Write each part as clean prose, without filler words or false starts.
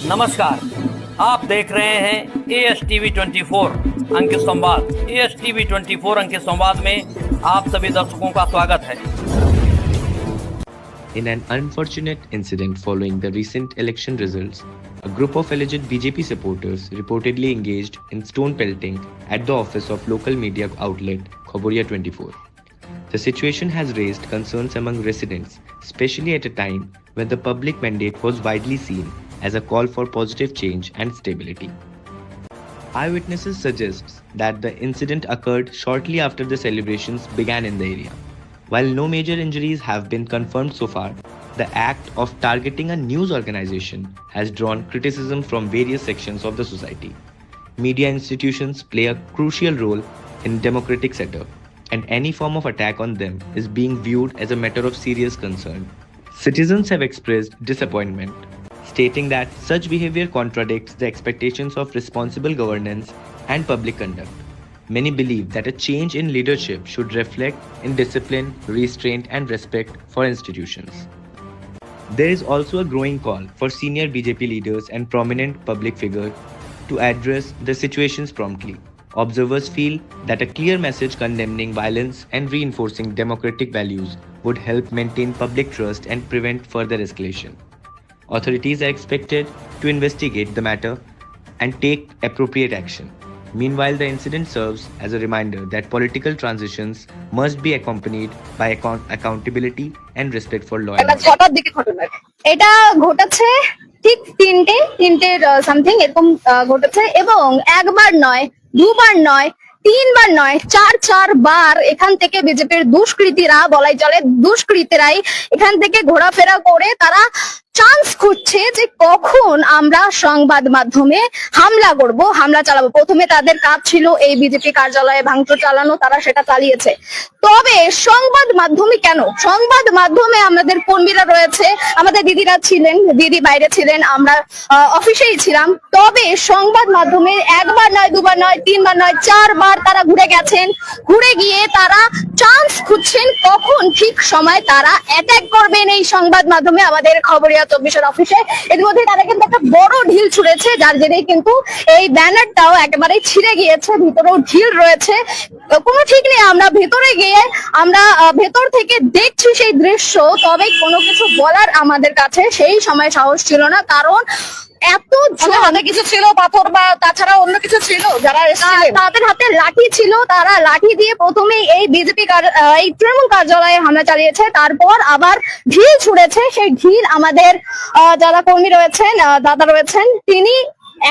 नमस्कार, आप देख रहे हैं ASTV 24 अंक संवाद। ASTV 24 अंक संवाद में आप सभी दर्शकों का स्वागत है। In an unfortunate incident following the recent election results, a group of alleged BJP supporters reportedly engaged in stone pelting at the office of local media outlet Khoboria 24. The situation has raised concerns among residents, especially at a time when the public mandate was widely seen as a call for positive change and stability. Eyewitnesses suggest that the incident occurred shortly after the celebrations began in the area. While no major injuries have been confirmed so far, the act of targeting a news organization has drawn criticism from various sections of the society. Media institutions play a crucial role in democratic setup, and any form of attack on them is being viewed as a matter of serious concern. Citizens have expressed disappointment, stating that such behavior contradicts the expectations of responsible governance and public conduct. Many believe that a change in leadership should reflect in discipline, restraint, and respect for institutions. There is also a growing call for senior BJP leaders and prominent public figures to address the situations promptly. Observers feel that a clear message condemning violence and reinforcing democratic values would help maintain public trust and prevent further escalation. Authorities are expected to investigate the matter and take appropriate action. Meanwhile, the incident serves as a reminder that political transitions must be accompanied by accountability and respect for law and order. এটা ঘটেছে ঠিক তিনটে something এরকম ঘটেছে এবং একবার নয়, দুবার নয়, তিনবার নয়, চার বার এখান থেকে বিজেপির দুষ্কৃতীরা, বলাই চলে দুষ্কৃতীরাই এখান থেকে ঘোরাফেরা করে তারা চান্স খুঁজছে যে কখন আমরা সংবাদ মাধ্যমে হামলা করব, হামলা চালাবো। প্রথমে তাদের কাজ ছিল এই বিজেপি কার্যালয়ে ভাঙচুর চালানো, তারা সেটা চালিয়েছে। তবে সংবাদ মাধ্যমে কেন? সংবাদ মাধ্যমে আমাদের কর্মীরা রয়েছে, আমাদের দিদিরা ছিলেন, দিদি বাইরে ছিলেন, আমরা অফিসেই ছিলাম। তবে সংবাদ মাধ্যমে একবার নয়, দুবার নয়, তিনবার নয়, চারবার তারা ঘুরে গেছেন। ঘুরে গিয়ে তারা চান্স খুঁজছেন কখন ঠিক সময় তারা অ্যাটাক করবেন এই সংবাদ মাধ্যমে আমাদের খবরিয়া 24 অফিসে। এর মধ্যে তারা কিন্তু একটা বড় ঢিল ছুড়েছে, যার জেরে কিন্তু এই ব্যানারটাও একেবারে ছিঁড়ে গিয়েছে, ভিতরেও ঢিল রয়েছে। কোনো ঠিক নেই, আমরা ভেতরে গিয়ে আমরা ভেতর থেকে দেখছি সেই দৃশ্য, তবে কোনো কিছু বলার আমাদের কাছে সেই সময় সাহস ছিল না, কারণ এত হাতে কিছু ছিল, পাথর বা তাছাড়া অন্য কিছু ছিল, যারা তাদের হাতে লাঠি ছিল, তারা লাঠি দিয়ে প্রথমে এই বিজেপি এই তৃণমূল কার্যালয়ে হামলা চালিয়েছে, তারপর আবার ঢিল ছুড়েছে। সেই ঢিল আমাদের যারা কর্মী রয়েছেন, দাদা রয়েছেন, তিনি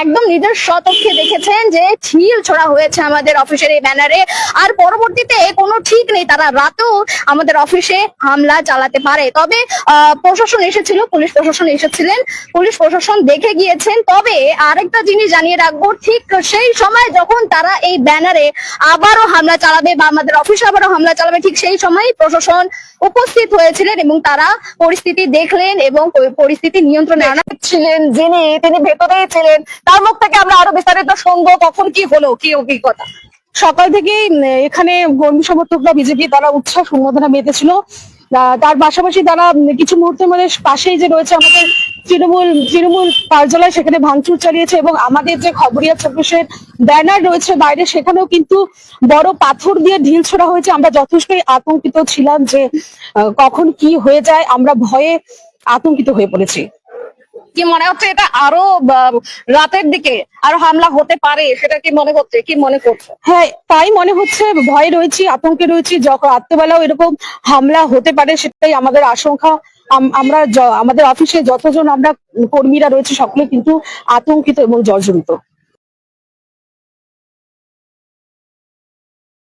একদম নিজের স্বচক্ষে দেখেছেন যে ঢিল ছোড়া হয়েছে আমাদের অফিসের এই ব্যানারে। আর পরবর্তীতে কোনো ঠিক নেই, তারা রাতেও আমাদের অফিসে হামলা চালাতে পারে। তবে প্রশাসন এসেছিল, পুলিশ প্রশাসন এসেছিলেন, পুলিশ প্রশাসন দেখে গিয়েছেন। তবে আরেকটা জিনিস জানিয়ে রাখবো, ঠিক সেই সময় যখন তারা এই ব্যানারে আবারও হামলা চালাবে বা আমাদের অফিসে আবারও হামলা চালাবে, ঠিক সেই সময় প্রশাসন উপস্থিত হয়েছিলেন এবং তারা পরিস্থিতি দেখলেন এবং পরিস্থিতি নিয়ন্ত্রণে ছিলেন। যিনি তিনি ভেতরে ছিলেন, তার মুখ থেকে আমরা আরো বিস্তারিত শুনবো কখন কি হলো, কি অভিজ্ঞতা। সকাল থেকেই এখানে কর্মী সমর্থকরা বিজেপি তারা উৎসাহ উন্মাদনা মেতেছিল। তার পাশাপাশি তারা কিছু মুহূর্তের মধ্যে পাশেই যে রয়েছে আমাদের তৃণমূল কার্যালয়, সেখানে ভাঙচুর চালিয়েছে এবং আমাদের যে খবরিয়া 24 ব্যানার রয়েছে বাইরে, সেখানেও কিন্তু বড় পাথর দিয়ে ঢিল ছোড়া হয়েছে। আমরা যথেষ্টই আতঙ্কিত ছিলাম যে কখন কি হয়ে যায়, আমরা ভয়ে আতঙ্কিত হয়ে পড়েছি। কি মনে হচ্ছে এটা আরো রাতের দিকে আরো হামলা হতে পারে, সেটা কি মনে হচ্ছে, কি মনে করছে? হ্যাঁ, তাই মনে হচ্ছে, ভয়ে রয়েছি, আতঙ্কে রয়েছি, যখন রাত্রেবেলাও এরকম হামলা হতে পারে সেটাই আমাদের আশঙ্কা। আমরা আমাদের অফিসে যতজন আমরা কর্মীরা রয়েছে সকলে কিন্তু আতঙ্কিত এবং জর্জরিত।